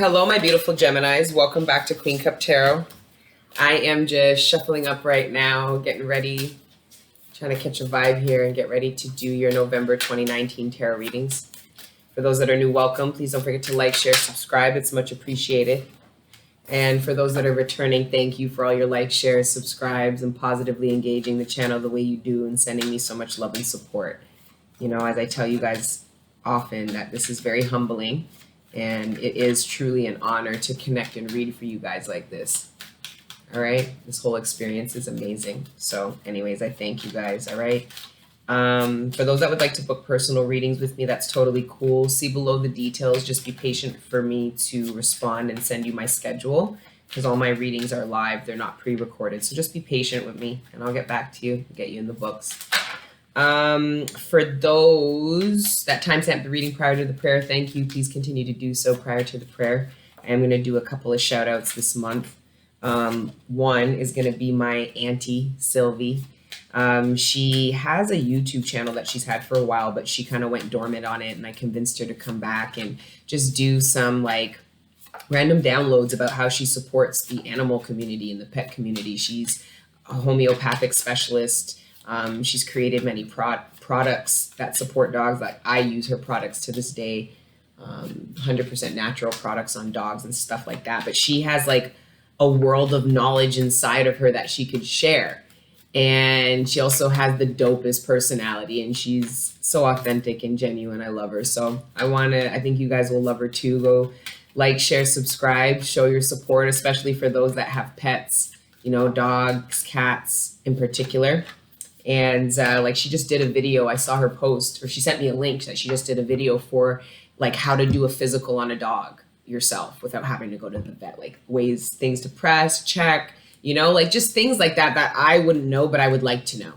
Hello, my beautiful Geminis. Welcome back to Queen Cup Tarot. I am just shuffling up right now, getting ready, trying to catch a vibe here and get ready to do your November 2019 tarot readings. For those that are new, welcome. Please don't forget to like, share, subscribe. It's much appreciated. And for those that are returning, thank you for all your likes, shares, subscribes, and positively engaging the channel the way you do and sending me so much love and support. You know, as I tell you guys often, that this is very humbling. And it is truly an honor to connect and read for you guys like this. All right. This whole experience is amazing. So anyways, I thank you guys. All right. For those that would like to book personal readings with me, that's totally cool. See below the details. Just be patient for me to respond and send you my schedule because all my readings are live. They're not pre-recorded. So just be patient with me and I'll get back to you, get you in the books. For those that timestamp the reading prior to the prayer, thank you. Please continue to do so prior to the prayer. I am going to do a couple of shout outs this month. One is going to be my auntie, Sylvie. She has a YouTube channel that she's had for a while, but she kind of went dormant on it, and I convinced her to come back and just do some like random downloads about how she supports the animal community and the pet community. She's a homeopathic specialist. She's created many products that support dogs. Like I use her products to this day, 100% natural products on dogs and stuff like that. But she has like a world of knowledge inside of her that she could share. And she also has the dopest personality, and she's so authentic and genuine. I love her. So I think you guys will love her too. Go like, share, subscribe, show your support, especially for those that have pets, you know, dogs, cats in particular. And like she just did a video. I saw her post, or she sent me a link that she just did a video for like how to do a physical on a dog yourself without having to go to the vet, like things to press, check, you know, like just things like that that I wouldn't know, but I would like to know,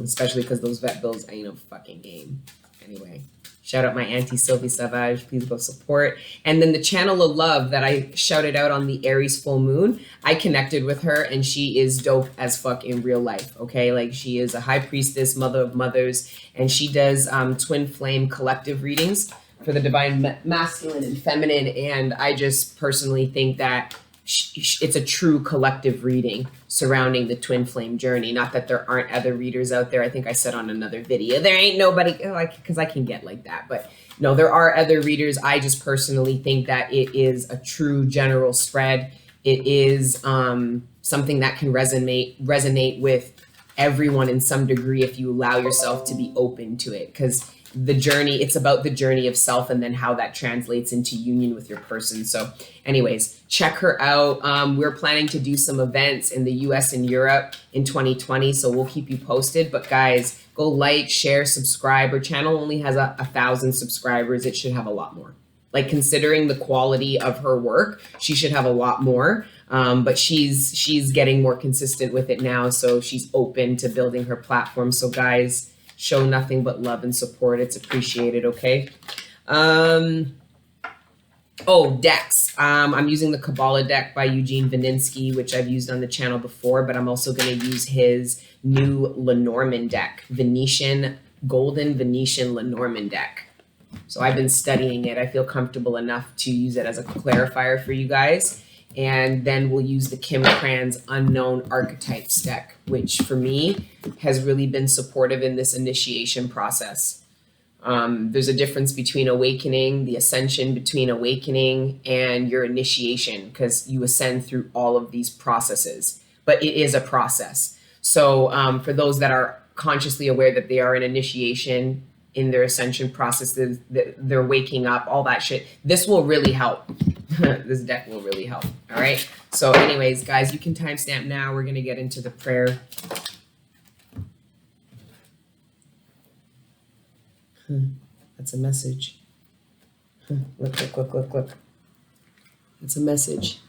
especially because those vet bills ain't no fucking game. Anyway, shout out my auntie Sylvie Savage. Please go support. And then the channel of love that I shouted out on the Aries full moon, I connected with her and she is dope as fuck in real life. Okay. Like she is a high priestess, mother of mothers, and she does twin flame collective readings for the divine masculine and feminine. And I just personally think that it's a true collective reading surrounding the twin flame journey. Not that there aren't other readers out there. I think I said on another video, there ain't nobody like, because I can get like that, but no, there are other readers. I just personally think that it is a true general spread. It is something that can resonate with everyone in some degree if you allow yourself to be open to it, because it's about the journey of self and then how that translates into union with your person. So anyways, check her out. We're planning to do some events in the US and Europe in 2020, so we'll keep you posted. But guys, go like, share, subscribe. Her channel only has 1,000 subscribers. It should have a lot more. Like considering the quality of her work, she should have a lot more. But she's getting more consistent with it now, so she's open to building her platform. So guys, show nothing but love and support. It's appreciated, okay? Decks. I'm using the Kabbalah deck by Eugene Vaninsky, which I've used on the channel before, but I'm also going to use his new Lenormand deck, Golden Venetian Lenormand deck. So I've been studying it. I feel comfortable enough to use it as a clarifier for you guys. And then we'll use the Kim Cran's Unknown Archetypes deck, which for me has really been supportive in this initiation process. There's a difference between awakening, the ascension between awakening and your initiation, because you ascend through all of these processes, but it is a process. So for those that are consciously aware that they are in initiation in their ascension processes, they're waking up, all that shit, this will really help. This deck will really help. All right. So anyways, guys, you can timestamp now. We're going to get into the prayer. That's a message. Look. It's a message.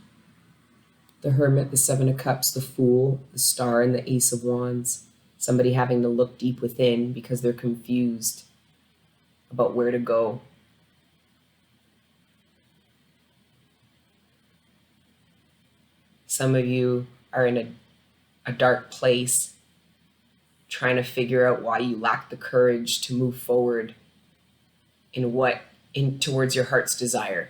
The Hermit, the Seven of Cups, the Fool, the Star, and the Ace of Wands. Somebody having to look deep within because they're confused about where to go. Some of you are in a dark place trying to figure out why you lack the courage to move forward towards your heart's desire.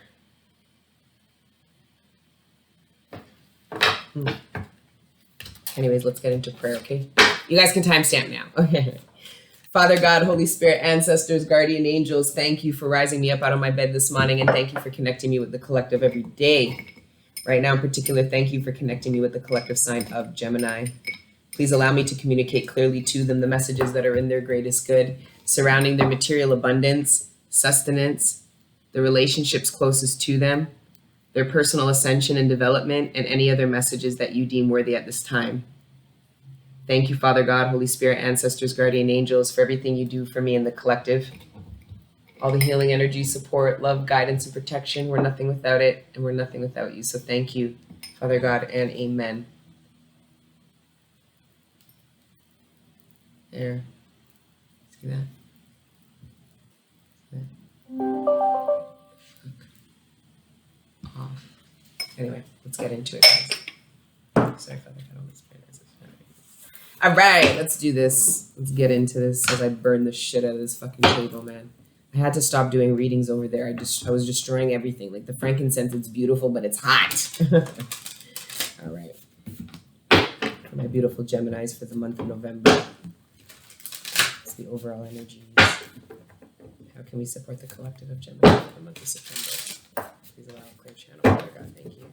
Anyways, let's get into prayer, okay? You guys can timestamp now. Okay. Father God, Holy Spirit, ancestors, guardian angels, thank you for rising me up out of my bed this morning, and thank you for connecting me with the collective every day. Right now in particular, thank you for connecting me with the collective sign of Gemini. Please allow me to communicate clearly to them the messages that are in their greatest good, surrounding their material abundance, sustenance, the relationships closest to them, their personal ascension and development, and any other messages that you deem worthy at this time. Thank you, Father God, Holy Spirit, ancestors, guardian angels, for everything you do for me in the collective. All the healing energy, support, love, guidance, and protection. We're nothing without it, and we're nothing without you. So thank you, Father God, and amen. There. See that? Off. Anyway, let's get into it, guys. Sorry, Father God, Holy Spirit. All right, let's do this. Let's get into this as I burn the shit out of this fucking table, man. I had to stop doing readings over there. I was destroying everything. Like the frankincense, it's beautiful, but it's hot. All right. For my beautiful Geminis for the month of November. It's the overall energies. How can we support the collective of Gemini for the month of September? Please allow a clear channel. Father God, thank you.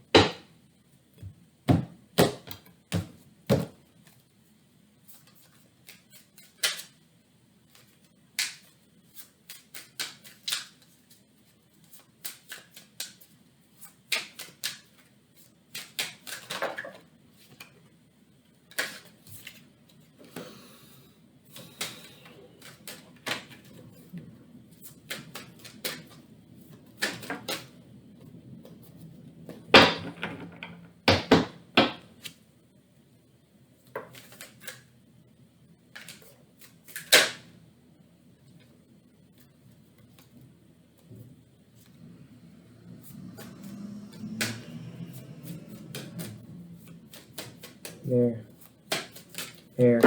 There.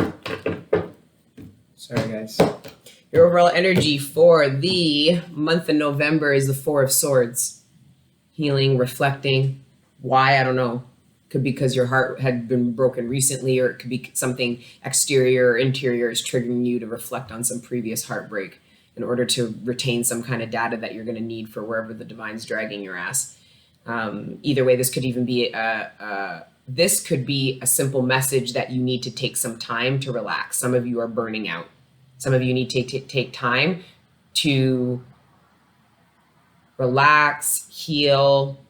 Sorry, guys. Your overall energy for the month of November is the Four of Swords. Healing, reflecting. Why? I don't know. Could be because your heart had been broken recently, or it could be something exterior or interior is triggering you to reflect on some previous heartbreak in order to retain some kind of data that you're going to need for wherever the divine's dragging your ass. Either way, this could even be this could be a simple message that you need to take some time to relax. Some of you are burning out. Some of you need to take time to relax, heal,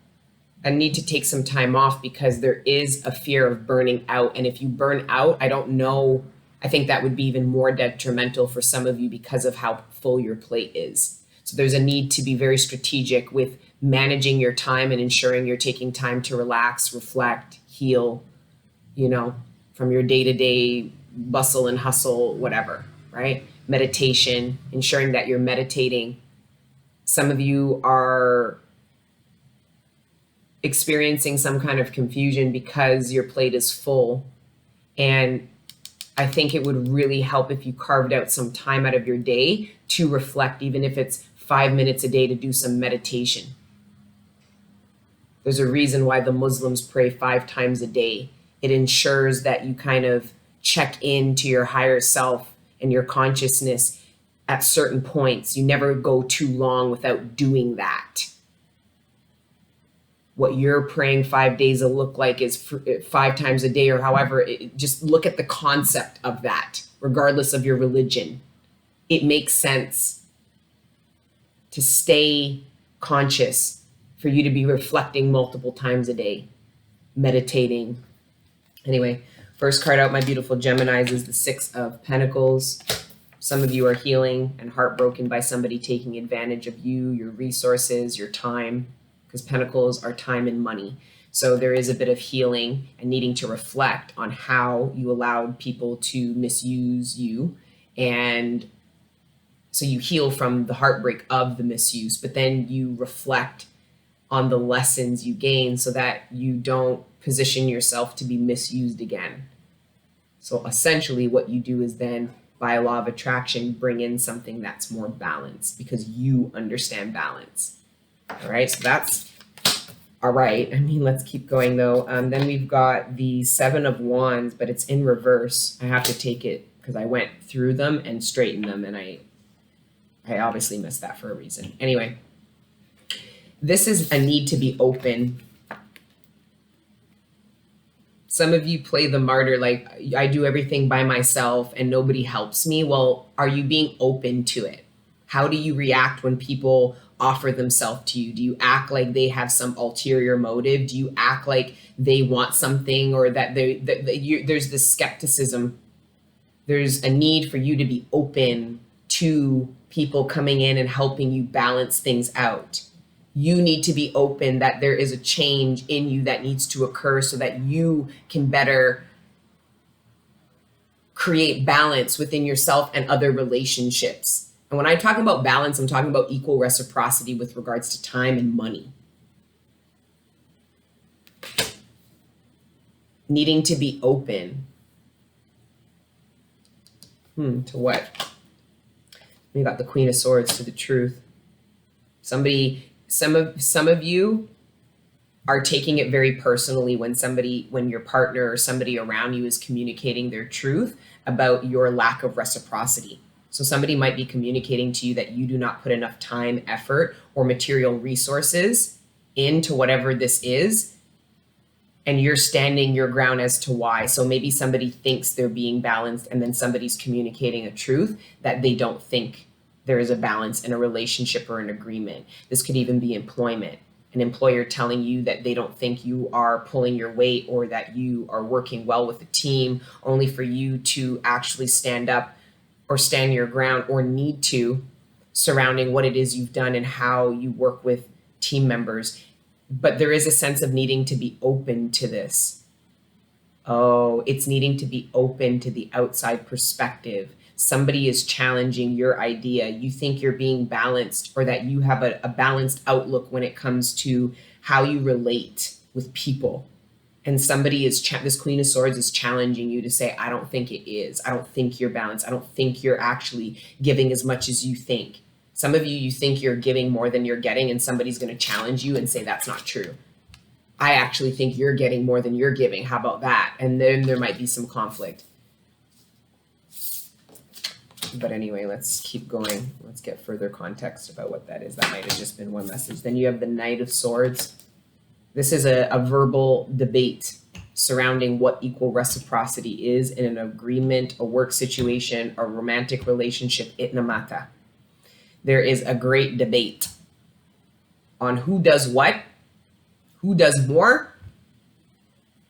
and need to take some time off because there is a fear of burning out. And if you burn out, I don't know, I think that would be even more detrimental for some of you because of how full your plate is. So there's a need to be very strategic with managing your time and ensuring you're taking time to relax, reflect, heal, from your day-to-day bustle and hustle, whatever, right? Meditation, ensuring that you're meditating. Some of you are experiencing some kind of confusion because your plate is full. And I think it would really help if you carved out some time out of your day to reflect, even if it's 5 minutes a day, to do some meditation. There's a reason why the Muslims pray 5 times a day. It ensures that you kind of check into your higher self and your consciousness at certain points. You never go too long without doing that. What you're praying 5 days will look like is 5 times a day, or however, just look at the concept of that, regardless of your religion. It makes sense to stay conscious, for you to be reflecting multiple times a day, meditating. Anyway, first card out, my beautiful Geminis, is the Six of Pentacles. Some of you are healing and heartbroken by somebody taking advantage of you, your resources, your time, because Pentacles are time and money. So there is a bit of healing and needing to reflect on how you allowed people to misuse you. And so you heal from the heartbreak of the misuse, but then you reflect on the lessons you gain so that you don't position yourself to be misused again. So essentially what you do is then, by law of attraction, bring in something that's more balanced because you understand balance. All right, so that's All right. I mean, let's keep going though. Then we've got the Seven of Wands, but it's in reverse. I have to take it because I went through them and straightened them, and I obviously missed that for a reason. Anyway, this is a need to be open. Some of you play the martyr, like I do everything by myself and nobody helps me. Well, are you being open to it? How do you react when people offer themselves to you? Do you act like they have some ulterior motive? Do you act like they want something, or that there's this skepticism? There's a need for you to be open to people coming in and helping you balance things out. You need to be open that there is a change in you that needs to occur so that you can better create balance within yourself and other relationships. And when I talk about balance, I'm talking about equal reciprocity with regards to time and money. Needing to be open. To what? We got the Queen of Swords, to the truth. Some of you are taking it very personally when your partner or somebody around you is communicating their truth about your lack of reciprocity. So somebody might be communicating to you that you do not put enough time, effort, or material resources into whatever this is, and you're standing your ground as to why. So maybe somebody thinks they're being balanced, and then somebody's communicating a truth that they don't think there is a balance in a relationship or an agreement. This could even be employment. An employer telling you that they don't think you are pulling your weight, or that you are working well with the team, only for you to actually stand up or stand your ground, or need to, surrounding what it is you've done and how you work with team members. But there is a sense of needing to be open to this. Oh, it's needing to be open to the outside perspective. Somebody is challenging your idea. You think you're being balanced, or that you have a balanced outlook when it comes to how you relate with people. And somebody is, this Queen of Swords is challenging you to say, I don't think it is. I don't think you're balanced. I don't think you're actually giving as much as you think. Some of you think you're giving more than you're getting, and somebody's going to challenge you and say, that's not true. I actually think you're getting more than you're giving. How about that? And then there might be some conflict. But anyway, let's keep going. Let's get further context about what that is. That might have just been one message. Then you have the Knight of Swords. This is a verbal debate surrounding what equal reciprocity is in an agreement, a work situation, a romantic relationship, itnamata. There is a great debate on who does what, who does more.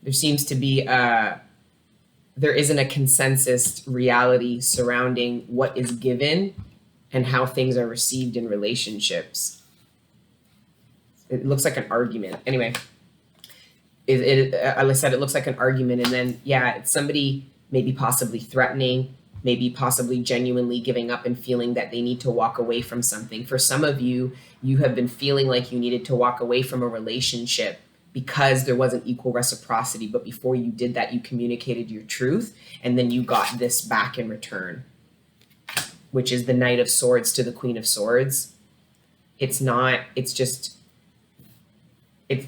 There seems to be there isn't a consensus reality surrounding what is given and how things are received in relationships. It looks like an argument. Anyway, as I said, it looks like an argument. And then, yeah, it's somebody maybe possibly threatening, maybe possibly genuinely giving up and feeling that they need to walk away from something. For some of you, you have been feeling like you needed to walk away from a relationship because there wasn't equal reciprocity. But before you did that, you communicated your truth, and then you got this back in return, which is the Knight of Swords to the Queen of Swords. It's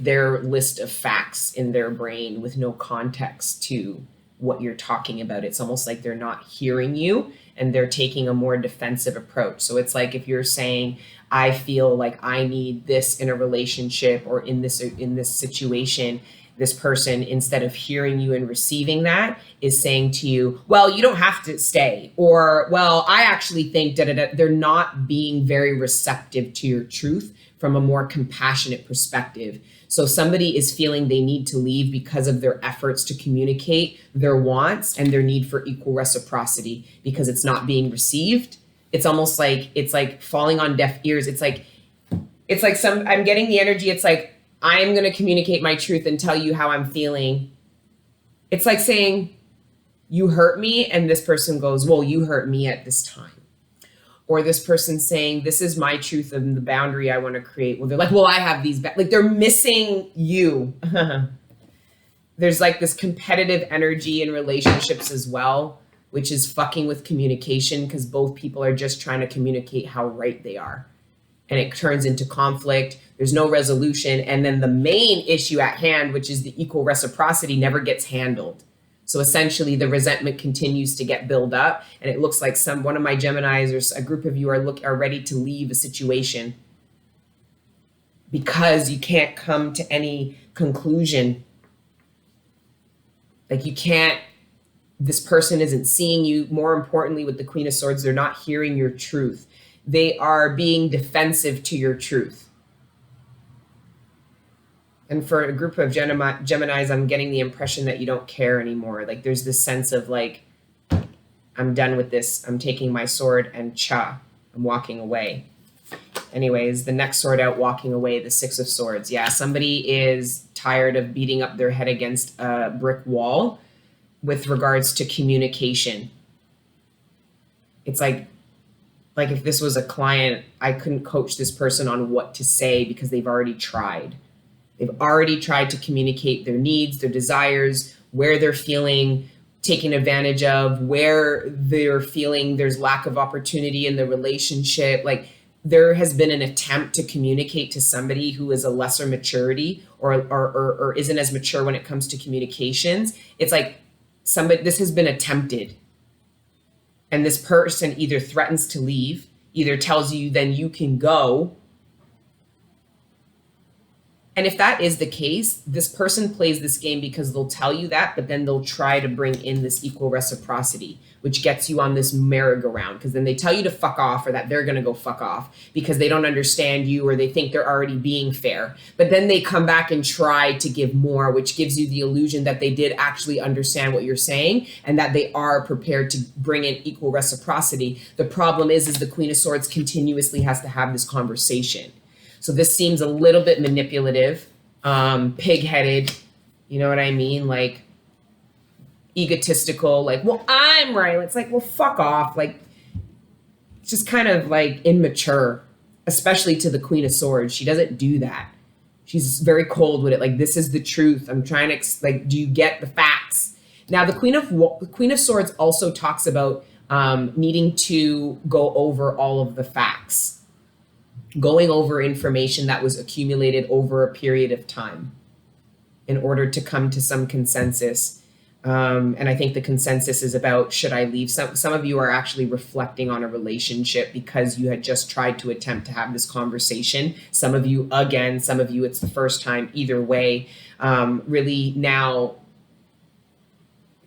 their list of facts in their brain with no context to what you're talking about. It's almost like they're not hearing you, and they're taking a more defensive approach. So it's like if you're saying, I feel like I need this in a relationship or in this situation, this person, instead of hearing you and receiving that, is saying to you, well, you don't have to stay, or, well, I actually think da-da-da. They're not being very receptive to your truth from a more compassionate perspective. So somebody is feeling they need to leave because of their efforts to communicate their wants and their need for equal reciprocity, because it's not being received. It's almost like, it's like falling on deaf ears. It's like I'm getting the energy. It's like, I'm going to communicate my truth and tell you how I'm feeling. It's like saying, you hurt me. And this person goes, well, you hurt me at this time. Or this person saying, this is my truth and the boundary I want to create. Well, they're like, well, I have these, like they're missing you. There's like this competitive energy in relationships as well, which is fucking with communication, because both people are just trying to communicate how right they are. and it turns into conflict. There's no resolution. And then the main issue at hand, which is the equal reciprocity, never gets handled. So essentially the resentment continues to get built up, and it looks like one of my Geminis or a group of you are ready to leave a situation because you can't come to any conclusion. Like you can't, this person isn't seeing you. More importantly, with the Queen of Swords, they're not hearing your truth. They are being defensive to your truth. And for a group of Geminis, I'm getting the impression that you don't care anymore. Like there's this sense of like, I'm done with this. I'm taking my sword and I'm walking away. Anyways, the next sword out, walking away, the Six of Swords. Yeah, somebody is tired of beating up their head against a brick wall with regards to communication. It's like if this was a client, I couldn't coach this person on what to say because they've already tried. They've already tried to communicate their needs, their desires, where they're feeling taken advantage of, where they're feeling there's lack of opportunity in the relationship. Like there has been an attempt to communicate to somebody who is a lesser maturity or isn't as mature when it comes to communications. It's like this has been attempted. And this person either threatens to leave, either tells you then you can go. And if that is the case, this person plays this game because they'll tell you that, but then they'll try to bring in this equal reciprocity, which gets you on this merry-go-round, because then they tell you to fuck off or that they're going to go fuck off because they don't understand you or they think they're already being fair. But then they come back and try to give more, which gives you the illusion that they did actually understand what you're saying and that they are prepared to bring in equal reciprocity. The problem is the Queen of Swords continuously has to have this conversation. So this seems a little bit manipulative, pig-headed, you know what I mean? Like egotistical, like, well, I'm right. It's like, well, fuck off. Like, it's just kind of like immature, especially to the Queen of Swords. She doesn't do that. She's very cold with it. Like, this is the truth. I'm trying to, like, do you get the facts? Now, the Queen of Swords also talks about needing to go over all of the facts. Going over information that was accumulated over a period of time in order to come to some consensus. And I think the consensus is about, should I leave? Some of you are actually reflecting on a relationship because you had just tried to attempt to have this conversation. Some of you, it's the first time. Either way, really now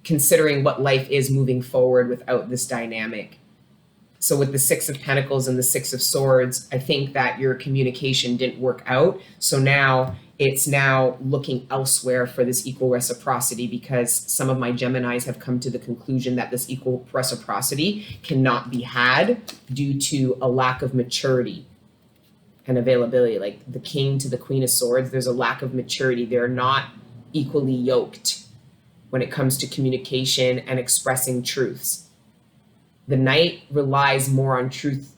considering what life is moving forward without this dynamic. So with the Six of Pentacles and the Six of Swords, I think that your communication didn't work out. So now it's looking elsewhere for this equal reciprocity, because some of my Geminis have come to the conclusion that this equal reciprocity cannot be had due to a lack of maturity and availability. Like the King to the Queen of Swords, there's a lack of maturity. They're not equally yoked when it comes to communication and expressing truths. The Knight relies more on truth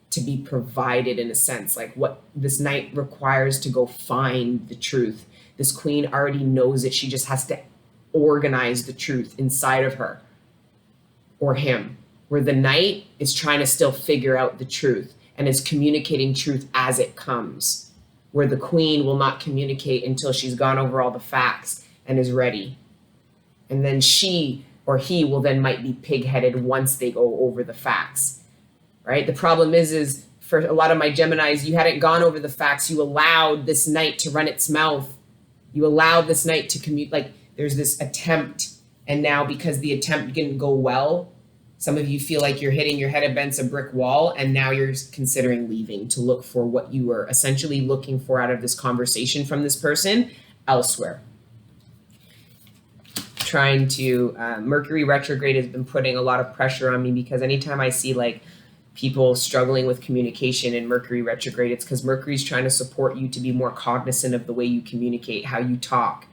to be provided, in a sense, like what this Knight requires to go find the truth. This Queen already knows it. She just has to organize the truth inside of her or him, where the Knight is trying to still figure out the truth and is communicating truth as it comes, where the Queen will not communicate until she's gone over all the facts and is ready. And then she or he will then might be pig-headed once they go over the facts, right? The problem is for a lot of my Geminis, you hadn't gone over the facts. You allowed this Knight to run its mouth. You allowed this Knight to commute. Like there's this attempt. And now because the attempt didn't go well, some of you feel like you're hitting your head against a brick wall, and now you're considering leaving to look for what you were essentially looking for out of this conversation from this person elsewhere. Trying to Mercury retrograde has been putting a lot of pressure on me, because anytime I see like people struggling with communication in Mercury retrograde, it's because Mercury's trying to support you to be more cognizant of the way you communicate, how you talk,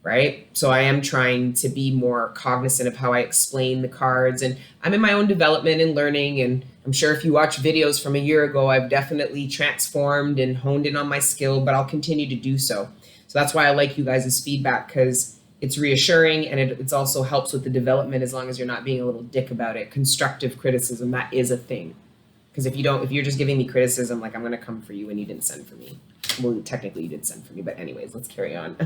right? So I am trying to be more cognizant of how I explain the cards, and I'm in my own development and learning, and I'm sure if you watch videos from a year ago, I've definitely transformed and honed in on my skill, but I'll continue to do so. So that's why I like you guys' feedback, because it's reassuring, and it also helps with the development as long as you're not being a little dick about it. Constructive criticism, that is a thing. Because if you're just giving me criticism, like I'm going to come for you and you didn't send for me. Well, technically you did send for me, but anyways, let's carry on.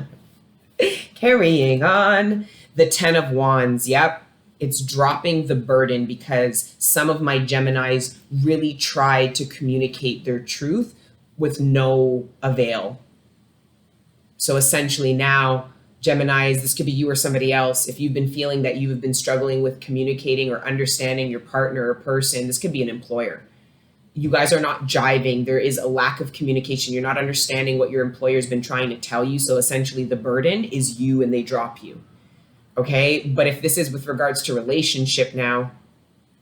Carrying on. The 10 of Wands. Yep. It's dropping the burden because some of my Geminis really tried to communicate their truth with no avail. So essentially now, Geminis, this could be you or somebody else. If you've been feeling that you have been struggling with communicating or understanding your partner or person, this could be an employer. You guys are not jiving. There is a lack of communication. You're not understanding what your employer's been trying to tell you. So essentially the burden is you and they drop you. Okay. But if this is with regards to relationship now,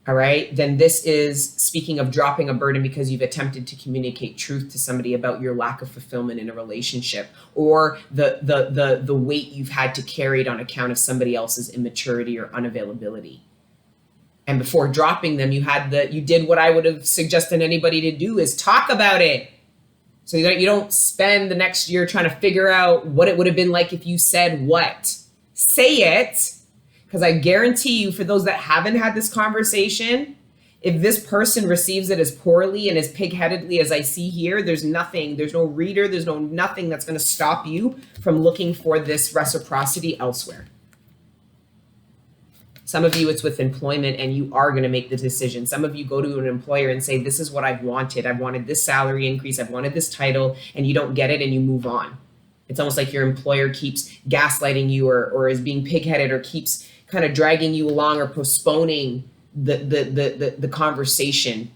all right, then this is speaking of dropping a burden because you've attempted to communicate truth to somebody about your lack of fulfillment in a relationship or the weight you've had to carry it on account of somebody else's immaturity or unavailability. And before dropping them, you did what I would have suggested anybody to do is talk about it. So that you don't spend the next year trying to figure out what it would have been like if you said what. Say it. Because I guarantee you, for those that haven't had this conversation, if this person receives it as poorly and as pigheadedly as I see here, there's no reader, there's nothing that's going to stop you from looking for this reciprocity elsewhere. Some of you, it's with employment and you are going to make the decision. Some of you go to an employer and say, this is what I've wanted. I've wanted this salary increase. I've wanted this title, and you don't get it and you move on. It's almost like your employer keeps gaslighting you or is being pigheaded or keeps kind of dragging you along or postponing the conversation,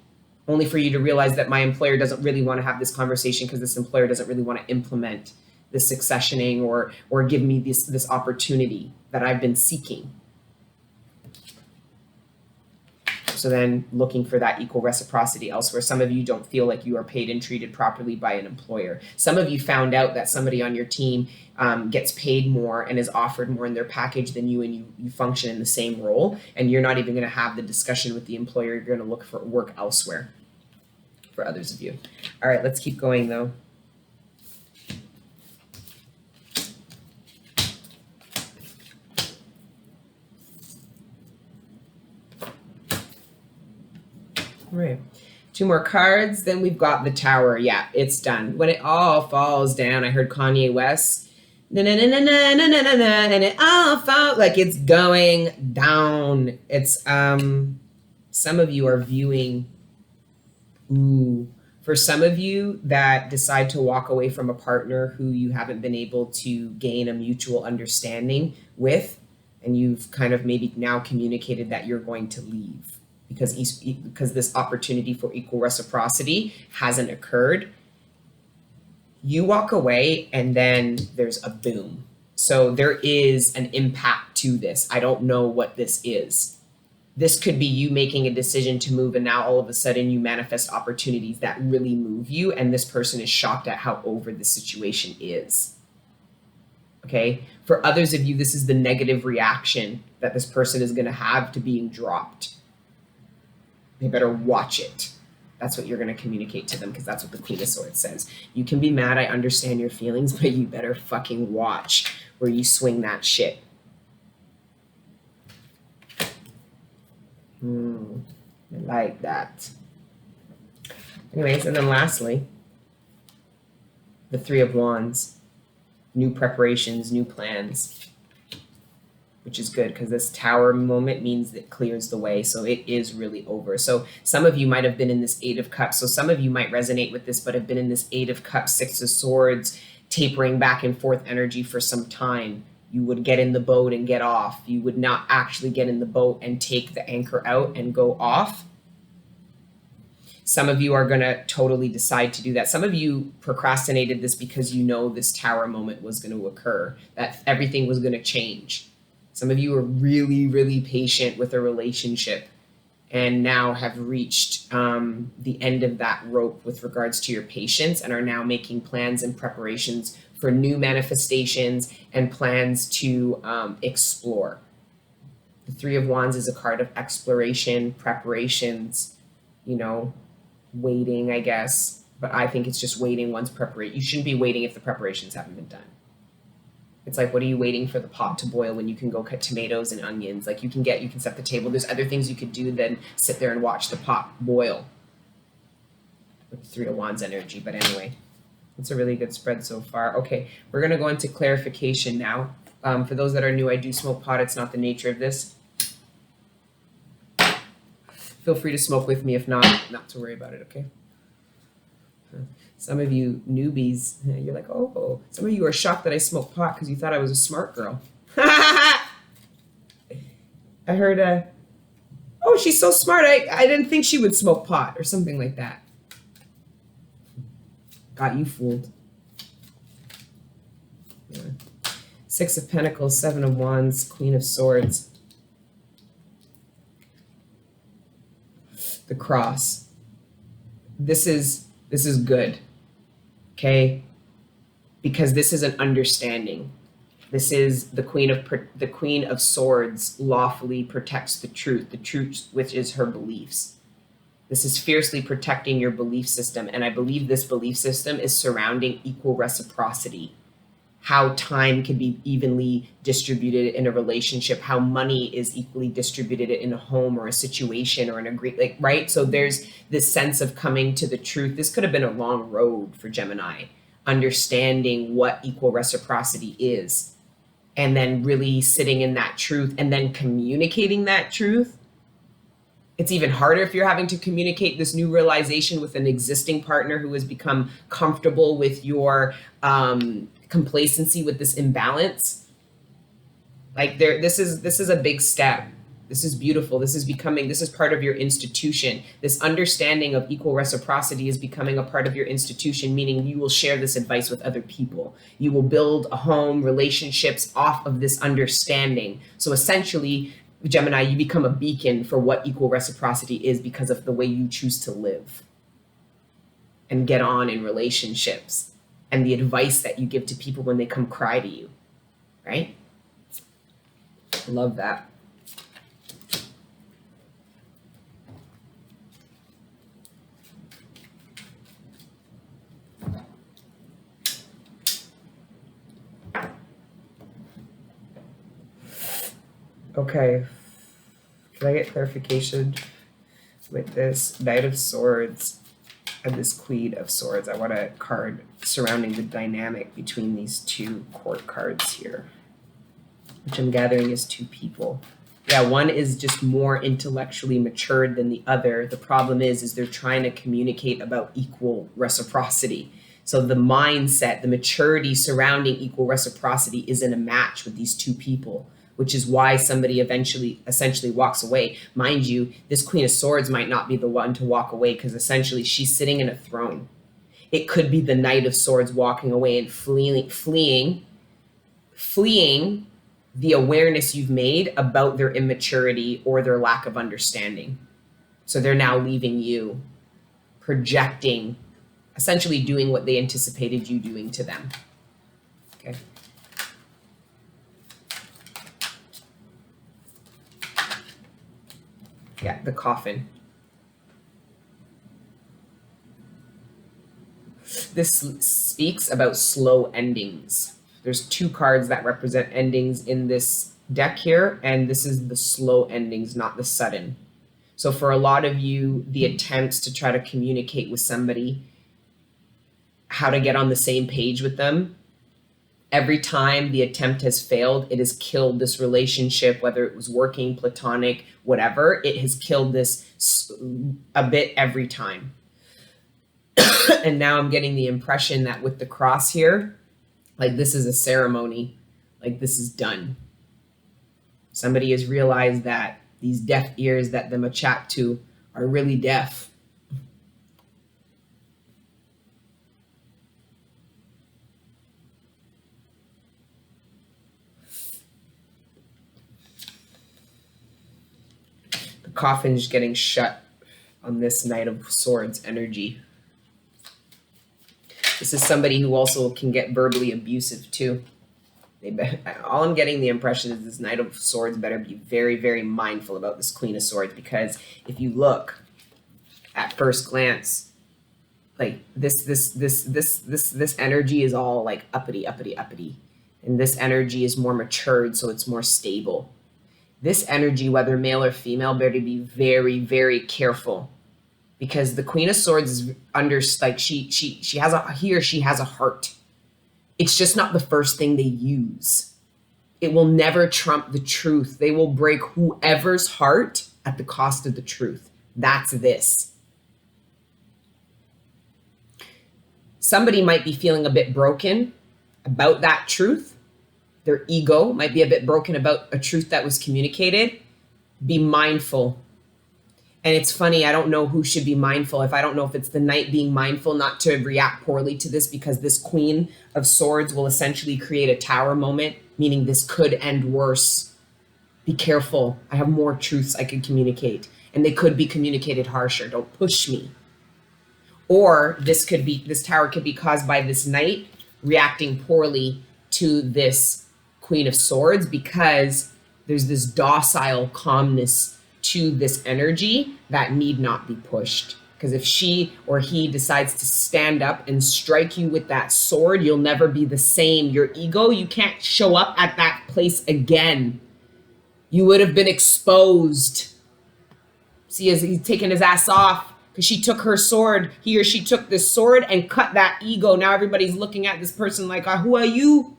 only for you to realize that my employer doesn't really want to have this conversation because this employer doesn't really want to implement this successioning or give me this opportunity that I've been seeking. So then looking for that equal reciprocity elsewhere. Some of you don't feel like you are paid and treated properly by an employer. Some of you found out that somebody on your team gets paid more and is offered more in their package than you, and you function in the same role, and you're not even going to have the discussion with the employer. You're going to look for work elsewhere for others of you. All right, let's keep going though. All right, 2 more cards. Then we've got the Tower. Yeah, it's done. When it all falls down, I heard Kanye West. Na na na na na na na na, and it all falls like it's going down. It's some of you are viewing. For some of you that decide to walk away from a partner who you haven't been able to gain a mutual understanding with, and you've kind of maybe now communicated that you're going to leave. Because this opportunity for equal reciprocity hasn't occurred, you walk away and then there's a boom. So there is an impact to this. I don't know what this is. This could be you making a decision to move, and now all of a sudden you manifest opportunities that really move you, and this person is shocked at how over the situation is. Okay? For others of you, this is the negative reaction that this person is going to have to being dropped. They better watch it. That's what you're going to communicate to them, because that's what the Queen of Swords says. You can be mad, I understand your feelings, but you better fucking watch where you swing that shit. I like that. Anyways, and then lastly, the 3 of Wands. New preparations, new plans. Which is good because this Tower moment means it clears the way. So it is really over. So some of you might have been in this 8 of Cups. So some of you might resonate with this, but have been in this 8 of Cups, 6 of Swords, tapering back and forth energy for some time. You would get in the boat and get off. You would not actually get in the boat and take the anchor out and go off. Some of you are going to totally decide to do that. Some of you procrastinated this because you know this Tower moment was going to occur, that everything was going to change. Some of you are really, really patient with a relationship and now have reached the end of that rope with regards to your patience, and are now making plans and preparations for new manifestations and plans to explore. The 3 of Wands is a card of exploration, preparations, waiting, I guess. But I think it's just waiting once preparation. You shouldn't be waiting if the preparations haven't been done. It's like, what are you waiting for the pot to boil when you can go cut tomatoes and onions? Like you can set the table. There's other things you could do than sit there and watch the pot boil. with Three of Wands energy. But anyway, it's a really good spread so far. Okay, we're going to go into clarification now. For those that are new, I do smoke pot. It's not the nature of this. Feel free to smoke with me. If not to worry about it, okay? Some of you newbies, you're like, oh, some of you are shocked that I smoke pot because you thought I was a smart girl. I heard, oh, she's so smart. I didn't think she would smoke pot or something like that. Got you fooled. Yeah. Six of Pentacles, Seven of Wands, Queen of Swords. The Cross. This is good. Okay? Because this is an understanding. This is the Queen of Swords lawfully protects the truth which is her beliefs. This is fiercely protecting your belief system, and I believe this belief system is surrounding equal reciprocity. How time can be evenly distributed in a relationship, how money is equally distributed in a home or a situation or right? So there's this sense of coming to the truth. This could have been a long road for Gemini, understanding what equal reciprocity is, and then really sitting in that truth and then communicating that truth. It's even harder if you're having to communicate this new realization with an existing partner who has become comfortable with your complacency with this imbalance. Like this is a big step. This is beautiful. This is part of your institution. This understanding of equal reciprocity is becoming a part of your institution, meaning you will share this advice with other people. You will build a home, relationships off of this understanding. So essentially, Gemini, you become a beacon for what equal reciprocity is because of the way you choose to live and get on in relationships and the advice that you give to people when they come cry to you, right? Love that. Okay, can I get clarification with this Knight of Swords and this Queen of Swords? I want a card surrounding the dynamic between these two court cards here, which I'm gathering is two people. Yeah, one is just more intellectually matured than the other. The problem is they're trying to communicate about equal reciprocity. So the mindset, the maturity surrounding equal reciprocity isn't a match with these two people, which is why somebody essentially walks away. Mind you, this Queen of Swords might not be the one to walk away because essentially she's sitting in a throne. It could be the Knight of Swords walking away and fleeing the awareness you've made about their immaturity or their lack of understanding. So they're now leaving you, projecting, essentially doing what they anticipated you doing to them. Okay. Yeah, the Coffin. This speaks about slow endings. There's two cards that represent endings in this deck here, and this is the slow endings, not the sudden. So for a lot of you, the attempts to try to communicate with somebody, how to get on the same page with them, every time the attempt has failed, it has killed this relationship, whether it was working, platonic, whatever, it has killed this a bit every time. And now I'm getting the impression that with the cross here, like this is a ceremony, like this is done. Somebody has realized that these deaf ears that them a chat to are really deaf. The coffin's getting shut on this Knight of Swords energy. This is somebody who also can get verbally abusive too. All I'm getting the impression is this Knight of Swords better be very, very mindful about this Queen of Swords, because if you look at first glance, like this energy is all like uppity, and this energy is more matured, so it's more stable. This energy, whether male or female, better be very, very careful, because the Queen of Swords is under, like, she has a, he or she has a heart. It's just not the first thing they use. It will never trump the truth. They will break whoever's heart at the cost of the truth. That's this. Somebody might be feeling a bit broken about that truth. Their ego might be a bit broken about a truth that was communicated. Be mindful. And it's funny, I don't know who should be mindful. If I don't know if it's the knight being mindful not to react poorly to this, because this Queen of Swords will essentially create a tower moment, meaning this could end worse. Be careful. I have more truths I could communicate, and they could be communicated harsher. Don't push me. Or this tower could be caused by this knight reacting poorly to this Queen of Swords, because there's this docile calmness to this energy that need not be pushed. Because if she or he decides to stand up and strike you with that sword, you'll never be the same. Your ego, you can't show up at that place again. You would have been exposed. See, as he's taking his ass off because she took her sword, he or she took this sword and cut that ego. Now everybody's looking at this person like, who are you?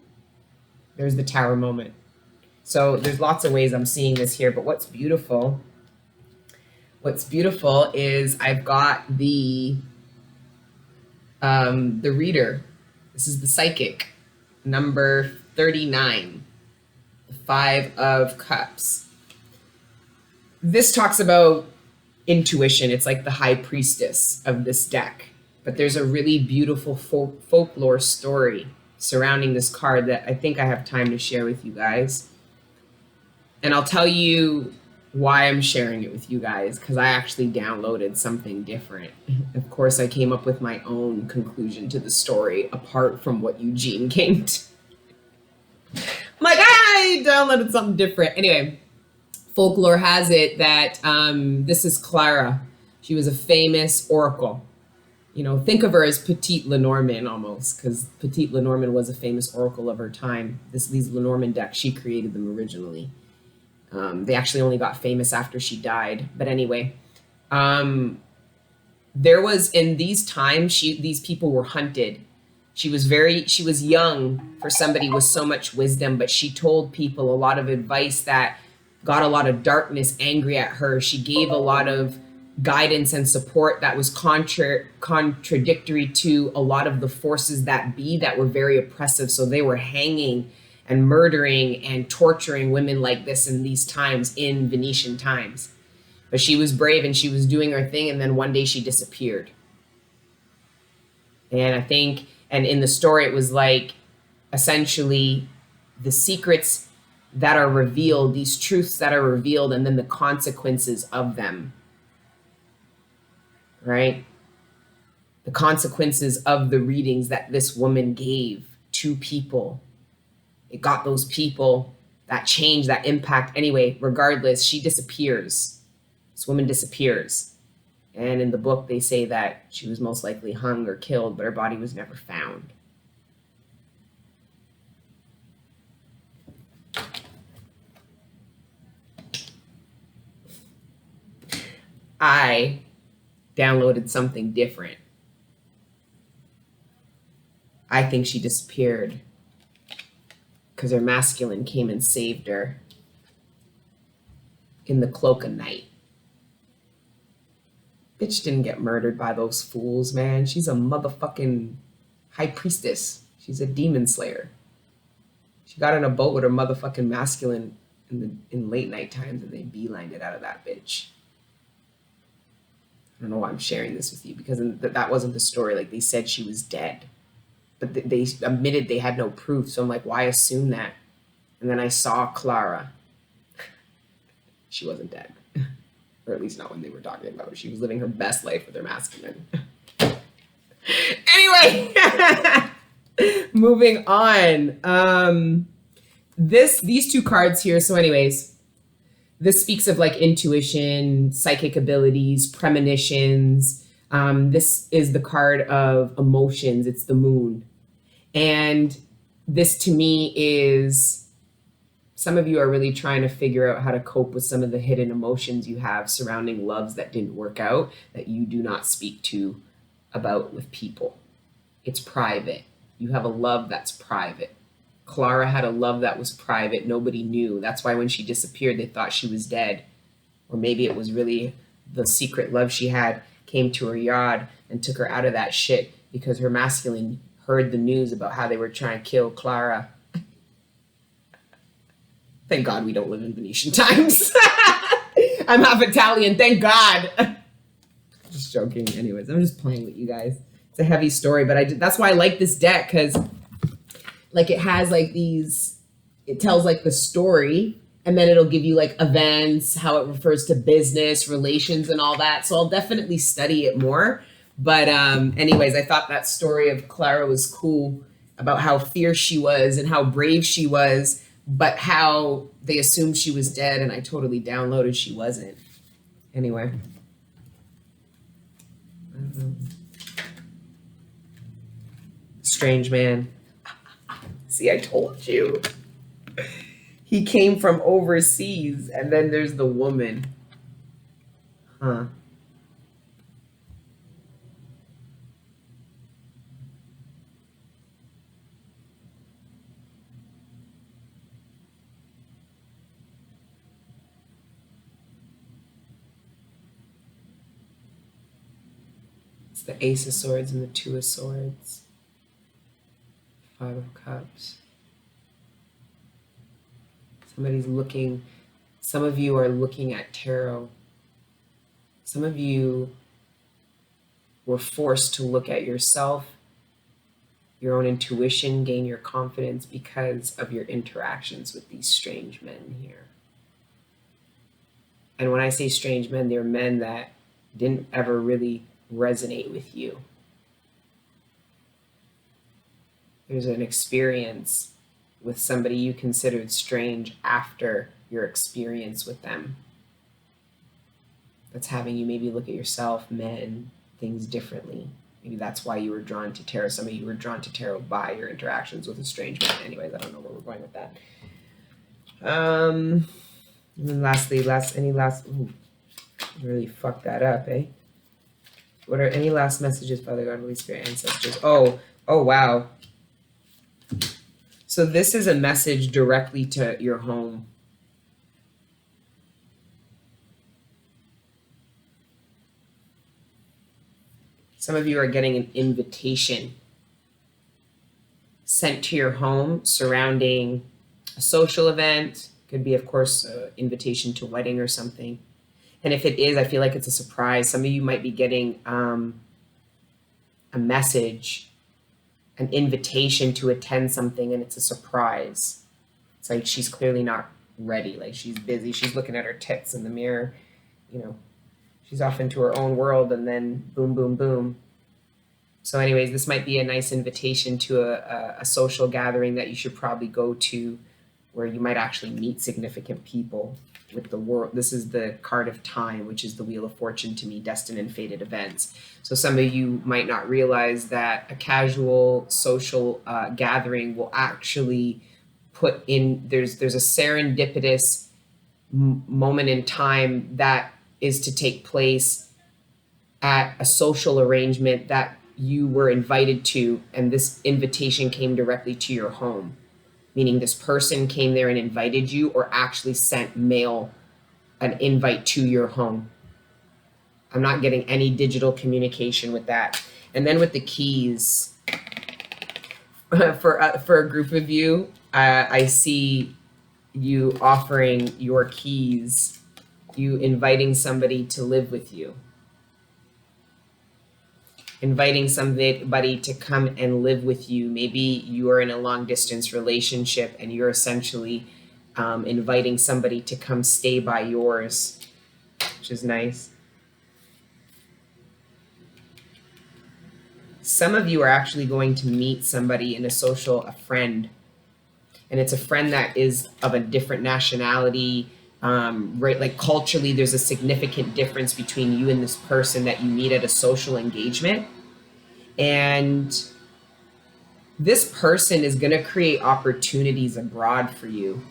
There's the tower moment. So there's lots of ways I'm seeing this here, but what's beautiful is I've got the reader. This is the psychic, number 39, the 5 of Cups. This talks about intuition. It's like the high priestess of this deck, but there's a really beautiful folklore story surrounding this card that I think I have time to share with you guys. And I'll tell you why I'm sharing it with you guys, because I actually downloaded something different. Of course, I came up with my own conclusion to the story apart from what Eugene came to. I'm like, I downloaded something different. Anyway, folklore has it that this is Clara. She was a famous oracle. You know, think of her as Petite Lenormand almost, because Petite Lenormand was a famous oracle of her time. These Lenormand decks, she created them originally. They actually only got famous after she died. But anyway, there was, in these times, these people were hunted. She was young for somebody with so much wisdom, but she told people a lot of advice that got a lot of darkness angry at her. She gave a lot of guidance and support that was contradictory to a lot of the forces that be that were very oppressive. So they were hanging and murdering and torturing women like this in these times, in Venetian times. But she was brave and she was doing her thing, and then one day she disappeared. And I think, and in the story, it was like, essentially, the secrets that are revealed, these truths that are revealed, and then the consequences of them, right? The consequences of the readings that this woman gave to people. It got those people that change, that impact. Anyway, regardless, she disappears. This woman disappears. And in the book, they say that she was most likely hung or killed, but her body was never found. I downloaded something different. I think she disappeared because her masculine came and saved her in the cloak of night. Bitch didn't get murdered by those fools, man. She's a motherfucking high priestess. She's a demon slayer. She got in a boat with her motherfucking masculine in late night times, and they beelined it out of that bitch. I don't know why I'm sharing this with you, because that wasn't the story. Like, they said she was dead, but they admitted they had no proof. So I'm like, why assume that? And then I saw Clara. She wasn't dead, or at least not when they were talking about her. She was living her best life with her masculine. Anyway, moving on. These two cards here. So anyways, this speaks of like intuition, psychic abilities, premonitions. This is the card of emotions. It's the moon. And this to me is some of you are really trying to figure out how to cope with some of the hidden emotions you have surrounding loves that didn't work out, that you do not speak to about with people. It's private. You have a love that's private. Clara had a love that was private. Nobody knew. That's why when she disappeared, they thought she was dead. Or maybe it was really the secret love she had came to her yard and took her out of that shit because her masculine heard the news about how they were trying to kill Clara. Thank God we don't live in Venetian times. I'm half Italian, thank God. Just joking. Anyways, I'm just playing with you guys. It's a heavy story, but that's why I like this deck, because like it has like these, it tells like the story, and then it'll give you like events, how it refers to business, relations, and all that. So I'll definitely study it more. But anyways, I thought that story of Clara was cool, about how fierce she was and how brave she was, but how they assumed she was dead, and I totally downloaded she wasn't. Anyway. Strange man. See, I told you. He came from overseas, and then there's the woman. Huh. It's the Ace of Swords and the Two of Swords. Five of Cups. Somebody's looking, some of you are looking at tarot. Some of you were forced to look at yourself, your own intuition, gain your confidence because of your interactions with these strange men here. And when I say strange men, they're men that didn't ever really resonate with you. There's an experience with somebody you considered strange after your experience with them. That's having you maybe look at yourself, men, things differently. Maybe that's why you were drawn to tarot. Some of you were drawn to tarot by your interactions with a strange man. Anyways, I don't know where we're going with that. And then lastly, ooh, really fucked that up, eh? What are any last messages, Father God, Holy Spirit, ancestors? Oh, wow. So this is a message directly to your home. Some of you are getting an invitation sent to your home surrounding a social event. Could be, of course, an invitation to a wedding or something. And if it is, I feel like it's a surprise. Some of you might be getting a message, an invitation to attend something, and it's a surprise. It's like she's clearly not ready. Like she's busy. She's looking at her tits in the mirror. You know, she's off into her own world, and then boom, boom, boom. So anyways, this might be a nice invitation to a social gathering that you should probably go to, where you might actually meet significant people with the world. This is the card of time, which is the Wheel of Fortune to me, destined and fated events. So some of you might not realize that a casual social gathering will actually put in, there's a serendipitous moment in time that is to take place at a social arrangement that you were invited to, and this invitation came directly to your home. Meaning this person came there and invited you, or actually sent mail, an invite to your home. I'm not getting any digital communication with that. And then with the keys, for a group of you, I see you offering your keys, you inviting somebody to live with you. Inviting somebody to come and live with you. Maybe you are in a long distance relationship and you're essentially inviting somebody to come stay by yours, which is nice. Some of you are actually going to meet somebody in a social, a friend, and it's a friend that is of a different nationality, right? Like culturally, there's a significant difference between you and this person that you meet at a social engagement. And this person is going to create opportunities abroad for you.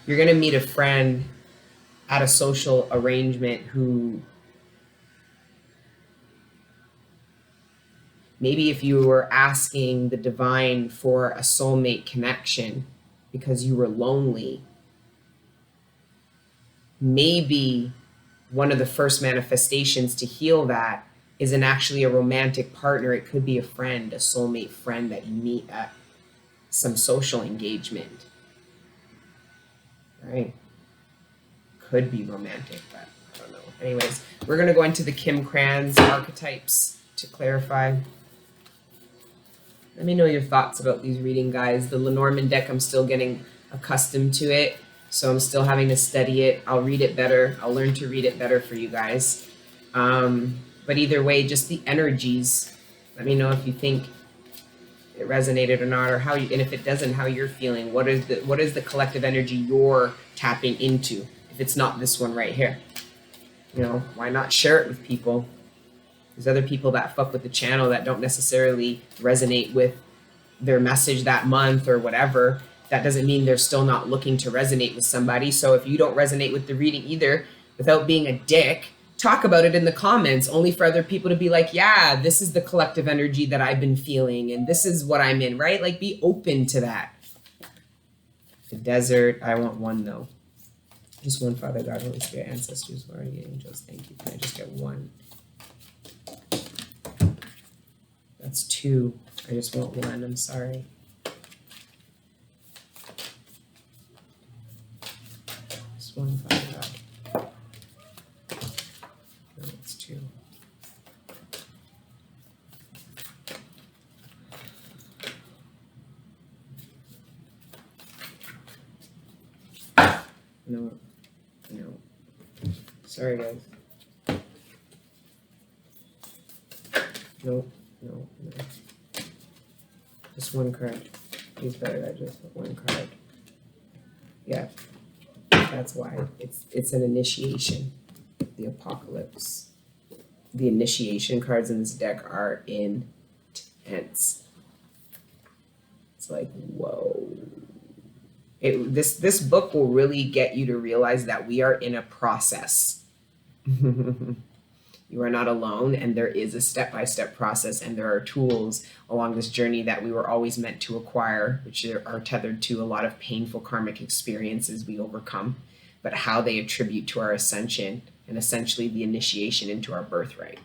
You're going to meet a friend at a social arrangement who maybe if you were asking the divine for a soulmate connection because you were lonely, maybe one of the first manifestations to heal that isn't actually a romantic partner. It could be a friend, a soulmate friend that you meet at some social engagement, right? Could be romantic, but I don't know. Anyways, we're going to go into the Kim Kranz archetypes to clarify. Let me know your thoughts about these reading, guys. The Lenormand deck, I'm still getting accustomed to it, so I'm still having to study it. I'll read it better. I'll learn to read it better for you guys. But either way, just the energies. Let me know if you think it resonated or not, or how you, and if it doesn't, how you're feeling. What is the collective energy you're tapping into? If it's not this one right here, you know, why not share it with people? There's other people that fuck with the channel that don't necessarily resonate with their message that month or whatever. That doesn't mean they're still not looking to resonate with somebody. So if you don't resonate with the reading either, without being a dick, talk about it in the comments, only for other people to be like, yeah, this is the collective energy that I've been feeling and this is what I'm in, right? Like, be open to that. The desert, I want one though. Just one, Father God, Holy Spirit, ancestors, guardian angels, thank you. Can I just get one? That's two. I just want one, I'm sorry. Just one, Father God. No, it's two. No. Sorry, guys. No. Just one card. Please, better I just one card. Yeah, that's why. It's an initiation. The apocalypse. The initiation cards in this deck are intense. It's like, whoa. This book will really get you to realize that we are in a process. You are not alone, and there is a step-by-step process, and there are tools along this journey that we were always meant to acquire, which are tethered to a lot of painful karmic experiences we overcome, but how they attribute to our ascension and essentially the initiation into our birthright.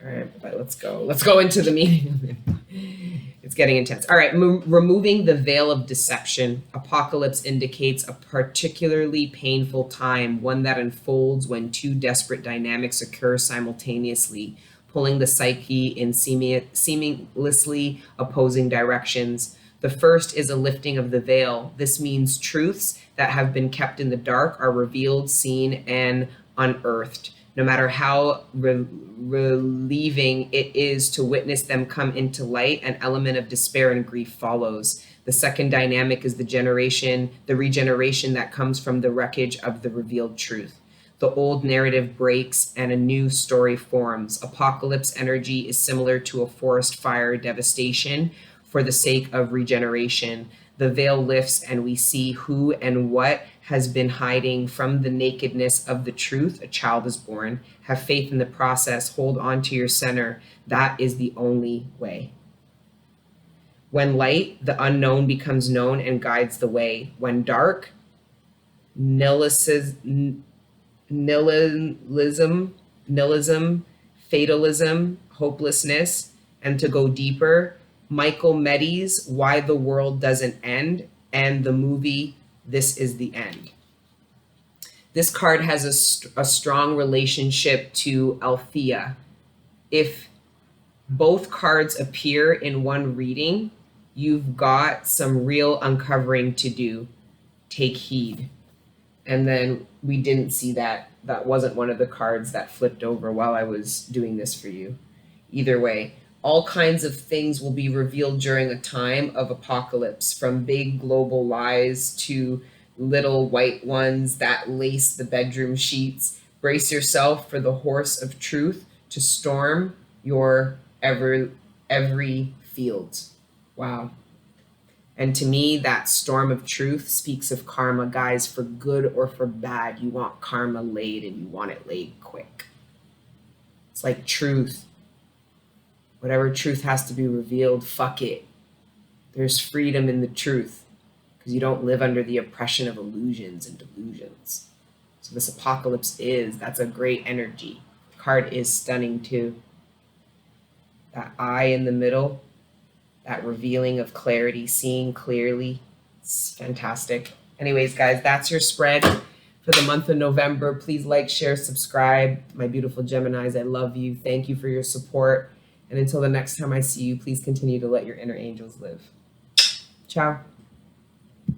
All right, but let's go into the meeting. It's getting intense. All right, removing the veil of deception. Apocalypse indicates a particularly painful time, one that unfolds when two desperate dynamics occur simultaneously, pulling the psyche in seamlessly opposing directions. The first is a lifting of the veil. This means truths that have been kept in the dark are revealed, seen, and unearthed. No matter how relieving it is to witness them come into light, an element of despair and grief follows. The second dynamic is the regeneration that comes from the wreckage of the revealed truth. The old narrative breaks and a new story forms. Apocalypse energy is similar to a forest fire devastation for the sake of regeneration. The veil lifts and we see who and what has been hiding. From the nakedness of the truth, a child is born. Have faith in the process. Hold on to your center. That is the only way. When light, the unknown becomes known and guides the way. When dark, nihilism, fatalism, hopelessness, and to go deeper, Michael Meddy's Why the World Doesn't End and the movie This Is the End. This card has a strong relationship to Althea. If both cards appear in one reading, you've got some real uncovering to do. Take heed. And then we didn't see that. That wasn't one of the cards that flipped over while I was doing this for you. Either way, all kinds of things will be revealed during a time of apocalypse, from big global lies to little white ones that lace the bedroom sheets. Brace yourself for the horse of truth to storm your every field. Wow. And to me, that storm of truth speaks of karma, guys, for good or for bad. You want karma laid and you want it laid quick. It's like truth. Whatever truth has to be revealed, fuck it. There's freedom in the truth because you don't live under the oppression of illusions and delusions. So this apocalypse that's a great energy. The card is stunning too. That eye in the middle, that revealing of clarity, seeing clearly. It's fantastic. Anyways, guys, that's your spread for the month of November. Please like, share, subscribe. My beautiful Geminis, I love you. Thank you for your support. And until the next time I see you, please continue to let your inner angels live. Ciao.